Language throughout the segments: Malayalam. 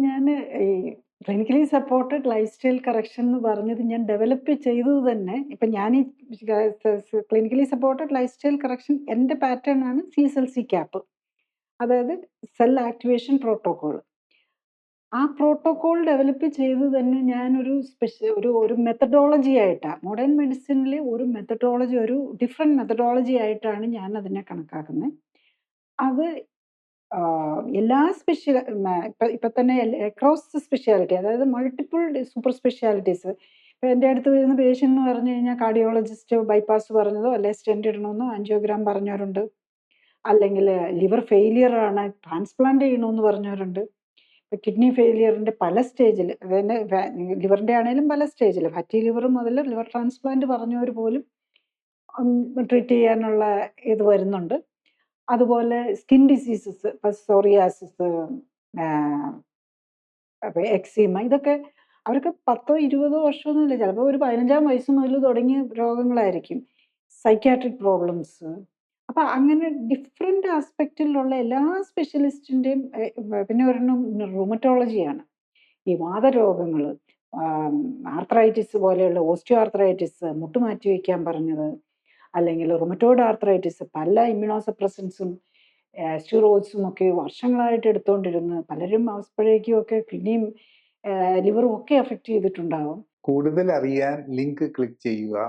ഞാന് ഈ clinically supported life style correction എന്ന് പറഞ്ഞത് ഞാൻ ഡെവലപ്പ് ചെയ്തത് തന്നെ ഇപ്പം ഞാൻ ഈ clinically supported life style correction എൻ്റെ പാറ്റേൺ ആണ് CSLC ക്യാപ്പ്, അതായത് സെൽ ആക്ടിവേഷൻ പ്രോട്ടോകോൾ. ആ പ്രോട്ടോകോൾ ഡെവലപ്പ് ചെയ്ത് തന്നെ ഞാനൊരു ഒരു മെത്തഡോളജി ആയിട്ടാണ് മോഡേൺ മെഡിസിനിലെ ഒരു മെത്തഡോളജി, ഒരു ഡിഫറെൻറ്റ് മെത്തഡോളജി ആയിട്ടാണ് ഞാൻ അതിനെ കണക്കാക്കുന്നത്. അത് എല്ലാ ഇപ്പം തന്നെ അക്രോസ് സ്പെഷ്യാലിറ്റി, അതായത് മൾട്ടിപ്പിൾ സൂപ്പർ സ്പെഷ്യാലിറ്റീസ്. ഇപ്പം എൻ്റെ അടുത്ത് വരുന്ന പേഷ്യൻ്റ് എന്ന് പറഞ്ഞു കഴിഞ്ഞാൽ കാർഡിയോളജിസ്റ്റ് ബൈപ്പാസ് പറഞ്ഞതോ അല്ലെ സ്റ്റെൻറ്റ് ഇടണമെന്നോ ആൻജിയോഗ്രാം പറഞ്ഞവരുണ്ട്, അല്ലെങ്കിൽ ലിവർ ഫെയിലിയർ ആണ് ട്രാൻസ്പ്ലാന്റ് ചെയ്യണമെന്ന് പറഞ്ഞവരുണ്ട്. ഇപ്പം കിഡ്നി ഫെയിലിയറിൻ്റെ പല സ്റ്റേജിൽ, അതായത് ലിവറിൻ്റെ ആണെങ്കിലും പല സ്റ്റേജിൽ, ഫാറ്റി ലിവർ മുതൽ ലിവർ ട്രാൻസ്പ്ലാന്റ് പറഞ്ഞവർ പോലും ട്രീറ്റ് ചെയ്യാനുള്ള ഇത് വരുന്നുണ്ട്. അതുപോലെ സ്കിൻ ഡിസീസസ്, ഇപ്പം സോറിയാസിസ്, എക്സീമ, ഇതൊക്കെ അവർക്ക് 10-20 വർഷമൊന്നുമില്ല, ചിലപ്പോൾ ഒരു 15-ാം വയസ്സ് മുതൽ തുടങ്ങിയ രോഗങ്ങളായിരിക്കും. Psychiatric problems. അപ്പം അങ്ങനെ ഡിഫറെൻ്റ് ആസ്പെക്റ്റിലുള്ള എല്ലാ സ്പെഷ്യലിസ്റ്റിൻ്റെയും, പിന്നെ ഒരെണ്ണം റുമറ്റോളജിയാണ്. ഈ വാതരോഗങ്ങൾ, ആർത്രൈറ്റിസ് പോലെയുള്ള ഓസ്റ്റിയോ ആർത്രൈറ്റിസ്, മുട്ടുമാറ്റി വയ്ക്കാൻ പറഞ്ഞത്, അല്ലെങ്കിൽ റുമറ്റോയിഡ് ആർത്രൈറ്റിസ്, പല ഇമ്മ്യൂണോസപ്രസൻസും സ്റ്റിറോയിഡ്സും ഒക്കെ വർഷങ്ങളായിട്ട് എടുത്തുകൊണ്ടിരുന്ന് പലരും അപ്പോഴേക്കും ഒക്കെ കിഡ്നിയും ലിവറും ഒക്കെ അഫക്റ്റ് ചെയ്തിട്ടുണ്ടാകും. കൂടുതൽ അറിയാൻ ലിങ്ക് ക്ലിക്ക് ചെയ്യുക.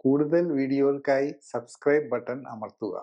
കൂടുതൽ വീഡിയോകൾക്കായി സബ്സ്ക്രൈബ് ബട്ടൺ അമർത്തുക.